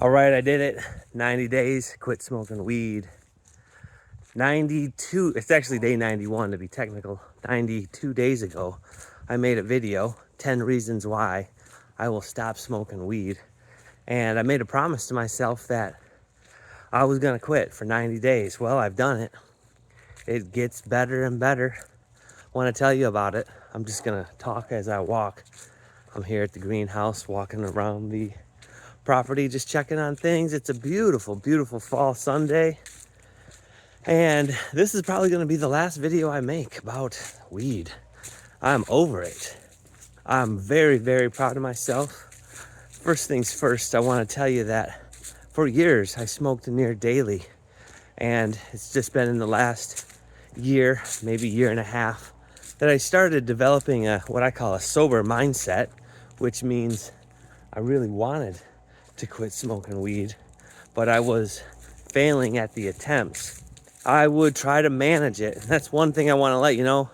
All right, I did it. 90 days, quit smoking weed. 92, it's actually day 91 to be technical. 92 days ago, I made a video, 10 reasons why I will stop smoking weed. And I made a promise to myself that I was gonna quit for 90 days. Well, I've done it. It gets better and better. I wanna tell you about it. I'm just gonna talk as I walk. I'm here at the greenhouse, walking around the property, just checking on things. It's a beautiful, beautiful fall Sunday. And this is probably gonna be the last video I make about weed. I'm over it. I'm very, very proud of myself. First things first, I wanna tell you that for years I smoked near daily. And it's just been in the last year, maybe year and a half, that I started developing what I call a sober mindset, which means I really wanted to quit smoking weed, but I was failing at the attempts. I would try to manage it. That's one thing I want to let you know.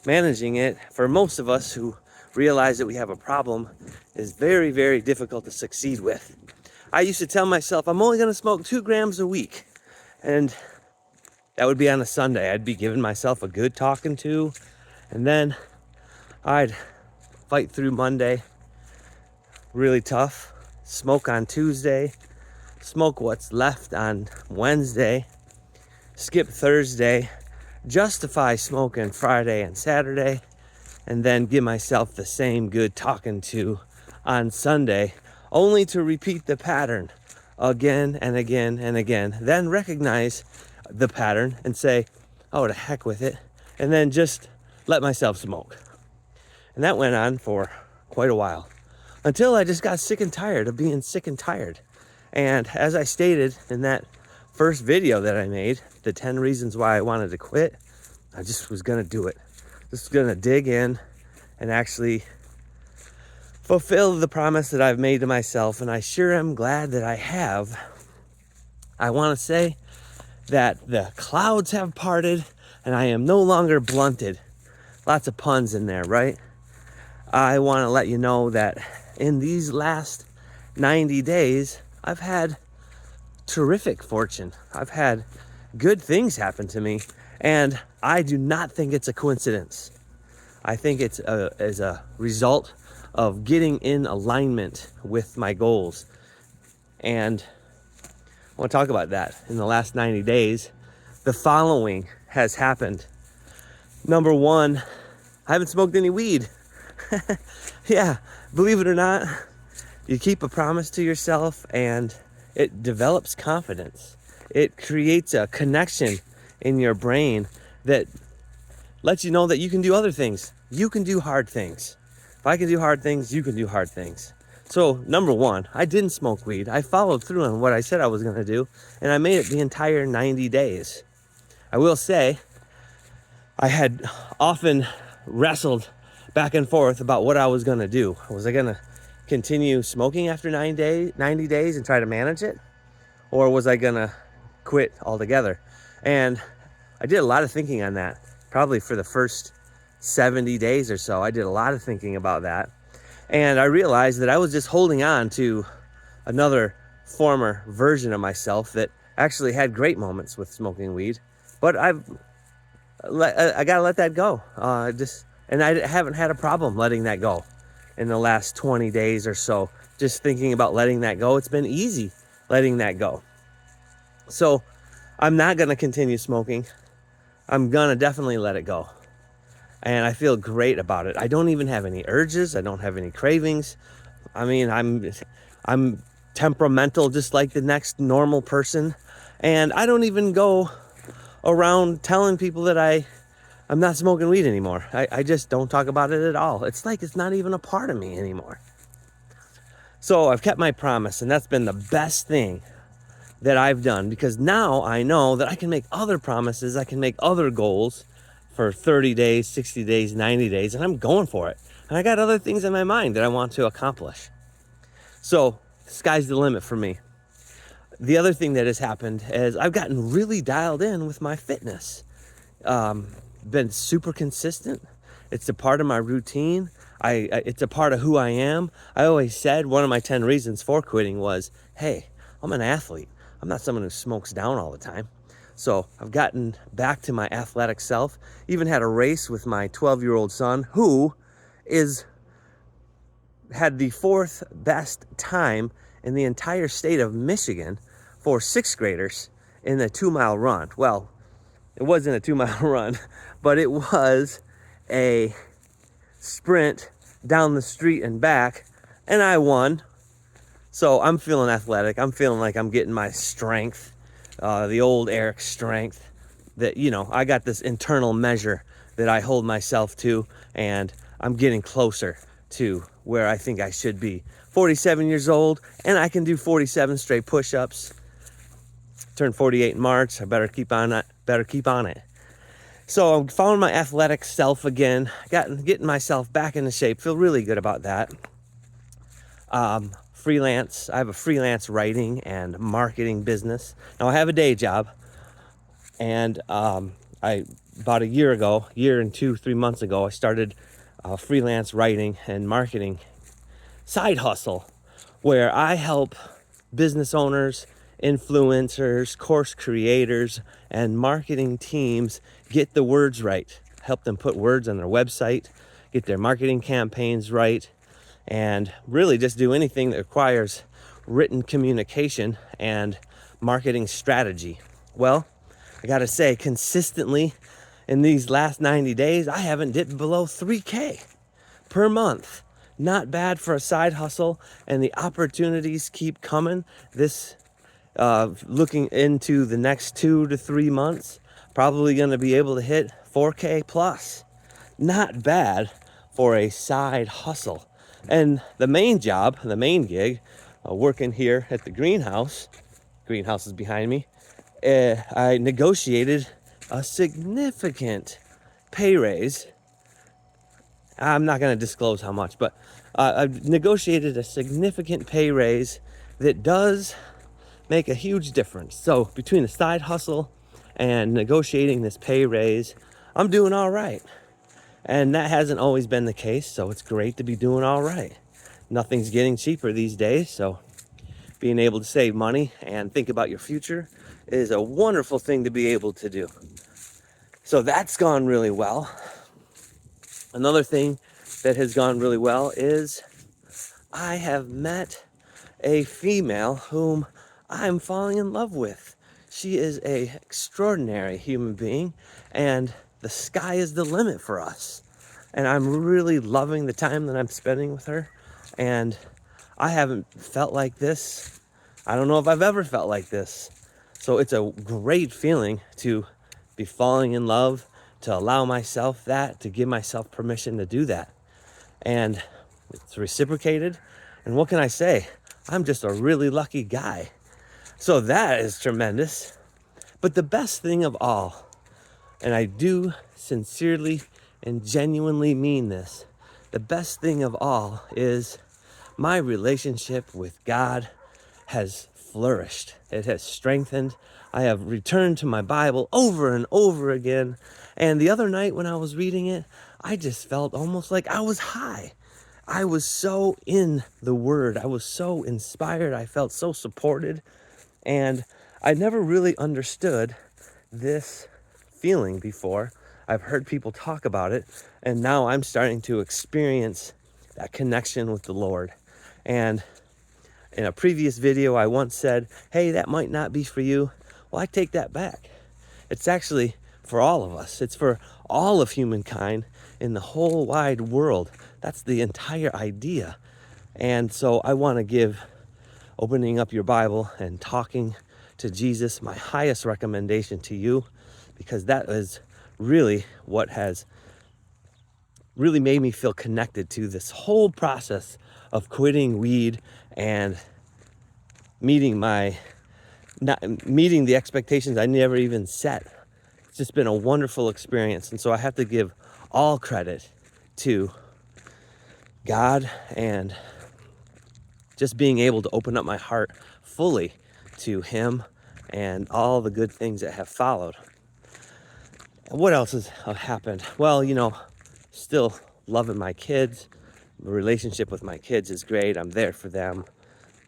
Managing it, for most of us who realize that we have a problem, is very, very difficult to succeed with. I used to tell myself, I'm only going to smoke 2 grams a week. And that would be on a Sunday. I'd be giving myself a good talking to. And then I'd fight through Monday, really tough. Smoke on Tuesday. Smoke what's left on Wednesday. Skip Thursday. Justify smoking Friday and Saturday. And then give myself the same good talking to on Sunday. Only to repeat the pattern again and again and again. Then recognize the pattern and say, oh, to heck with it. And then just let myself smoke. And that went on for quite a while until I just got sick and tired of being sick and tired. And as I stated in that first video that I made, the 10 reasons why I wanted to quit, I just was gonna do it. Just gonna dig in and actually fulfill the promise that I've made to myself. And I sure am glad that I have. I wanna say that the clouds have parted and I am no longer blunted. Lots of puns in there, right? I want to let you know that in these last 90 days, I've had terrific fortune. I've had good things happen to me, and I do not think it's a coincidence. I think it's as a result of getting in alignment with my goals. And I want to talk about that. In the last 90 days, the following has happened. Number one, I haven't smoked any weed. Yeah, believe it or not, you keep a promise to yourself and it develops confidence. It creates a connection in your brain that lets you know that you can do other things. You can do hard things. If I can do hard things, you can do hard things. So, number one, I didn't smoke weed. I followed through on what I said I was going to do, and I made it the entire 90 days. I will say, I had often wrestled back and forth about what I was going to do. Was I going to continue smoking after 90 days and try to manage it? Or was I going to quit altogether? And I did a lot of thinking on that. Probably for the first 70 days or so, I did a lot of thinking about that. And I realized that I was just holding on to another former version of myself that actually had great moments with smoking weed. But I gotta let that go. And I haven't had a problem letting that go in the last 20 days or so. Just thinking about letting that go. It's been easy letting that go. So I'm not gonna continue smoking. I'm gonna definitely let it go. And I feel great about it. I don't even have any urges. I don't have any cravings. I mean, I'm temperamental just like the next normal person. And I don't even go around telling people that I'm not smoking weed anymore. I just don't talk about it at all. It's like it's not even a part of me anymore. So I've kept my promise, and that's been the best thing that I've done, because now I know that I can make other promises. I can make other goals for 30 days, 60 days, 90 days, and I'm going for it. And I got other things in my mind that I want to accomplish. So sky's the limit for me. The other thing that has happened is I've gotten really dialed in with my fitness. Been super consistent. It's a part of my routine. It's a part of who I am. I always said one of my 10 reasons for quitting was, hey, I'm an athlete. I'm not someone who smokes down all the time. So I've gotten back to my athletic self. Even had a race with my 12-year-old son, who had the fourth best time in the entire state of Michigan for sixth graders in a 2-mile run. Well, it wasn't a 2-mile run, but it was a sprint down the street and back, and I won. So I'm feeling athletic. I'm feeling like I'm getting my strength, the old Eric strength, that, I got this internal measure that I hold myself to, and I'm getting closer to where I think I should be. 47 years old, and I can do 47 straight push-ups. Turned 48 in March. I better keep on it. So I'm found my athletic self again, getting myself back into shape. Feel really good about that. Freelance. I have a freelance writing and marketing business. Now I have a day job, and about a year and 3 months ago, I started a freelance writing and marketing side hustle where I help business owners, influencers, course creators, and marketing teams get the words right. Help them put words on their website, get their marketing campaigns right, and really just do anything that requires written communication and marketing strategy. Well, I gotta say, consistently in these last 90 days, I haven't dipped below 3K per month. Not bad for a side hustle, and the opportunities keep coming. Looking into the next 2 to 3 months, probably gonna be able to hit 4K plus. Not bad for a side hustle. And the main gig, working here at the greenhouse is behind me, I negotiated a significant pay raise. I'm not going to disclose how much, but I've negotiated a significant pay raise that does make a huge difference. So between the side hustle and negotiating this pay raise, I'm doing all right. And that hasn't always been the case, so it's great to be doing all right. Nothing's getting cheaper these days, so being able to save money and think about your future is a wonderful thing to be able to do. So that's gone really well. Another thing that has gone really well is I have met a female whom I'm falling in love with. She is an extraordinary human being, and the sky is the limit for us. And I'm really loving the time that I'm spending with her. And I haven't felt like this. I don't know if I've ever felt like this. So it's a great feeling to be falling in love, to allow myself that, to give myself permission to do that. And it's reciprocated. And what can I say? I'm just a really lucky guy. So that is tremendous. But the best thing of all, and I do sincerely and genuinely mean this, the best thing of all is my relationship with God has flourished. It has strengthened. I have returned to my Bible over and over again. And the other night when I was reading it, I just felt almost like I was high. I was so in the Word. I was so inspired. I felt so supported. And I never really understood this feeling before. I've heard people talk about it, and now I'm starting to experience that connection with the Lord. And in a previous video, I once said, hey, that might not be for you. Well, I take that back. It's actually for all of us. It's for all of humankind in the whole wide world. That's the entire idea. And so I want to give opening up your Bible and talking to Jesus my highest recommendation to you, because that is really what has really made me feel connected to this whole process of quitting weed and meeting the expectations I never even set. It's just been a wonderful experience. And so I have to give all credit to God and just being able to open up my heart fully to Him and all the good things that have followed. And what else has happened? Well, still loving my kids. The relationship with my kids is great. I'm there for them.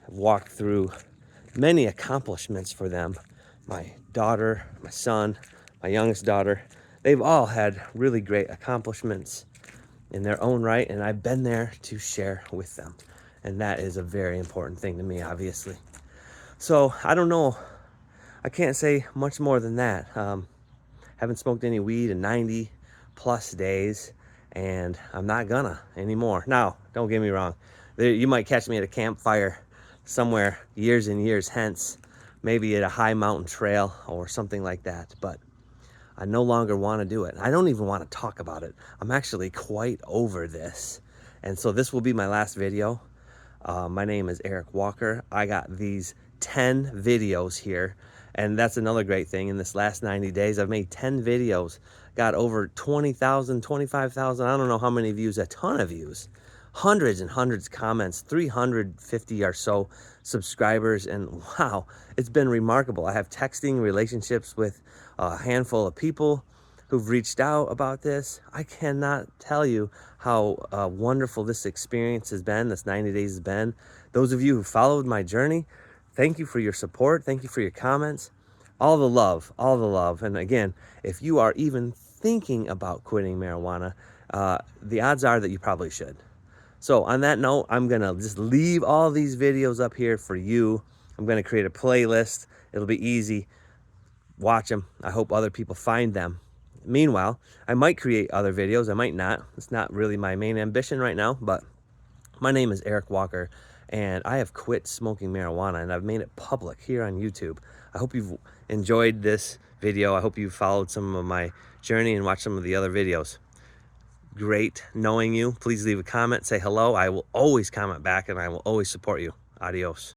I've walked through many accomplishments for them. My daughter, my son, my youngest daughter, they've all had really great accomplishments in their own right, and I've been there to share with them. And that is a very important thing to me, obviously. So I don't know, I can't say much more than that. Haven't smoked any weed in 90 plus days, and I'm not gonna anymore. Now, don't get me wrong. You might catch me at a campfire somewhere years and years hence, maybe at a high mountain trail or something like that, but I no longer want to do it. I don't even want to talk about it. I'm actually quite over this. And so this will be my last video. My name is Eric Walker. I got these 10 videos here, and that's another great thing. In this last 90 days, I've made 10 videos, got over 20,000, 25,000, I don't know how many views, a ton of views, hundreds and hundreds of comments, 350 or so subscribers, and wow, it's been remarkable. I have texting relationships with a handful of people who've reached out about this. I cannot tell you how wonderful this experience has been, this 90 days has been. Those of you who followed my journey, thank you for your support. Thank you for your comments. All the love, all the love. And again, if you are even thinking about quitting marijuana, the odds are that you probably should. So on that note, I'm gonna just leave all these videos up here for you. I'm gonna create a playlist. It'll be easy. Watch them. I hope other people find them. Meanwhile, I might create other videos. I might not. It's not really my main ambition right now, but my name is Eric Walker, and I have quit smoking marijuana, and I've made it public here on YouTube. I hope you've enjoyed this video. I hope you followed some of my journey and watched some of the other videos. Great knowing you. Please leave a comment, say hello. I will always comment back, and I will always support you. Adios.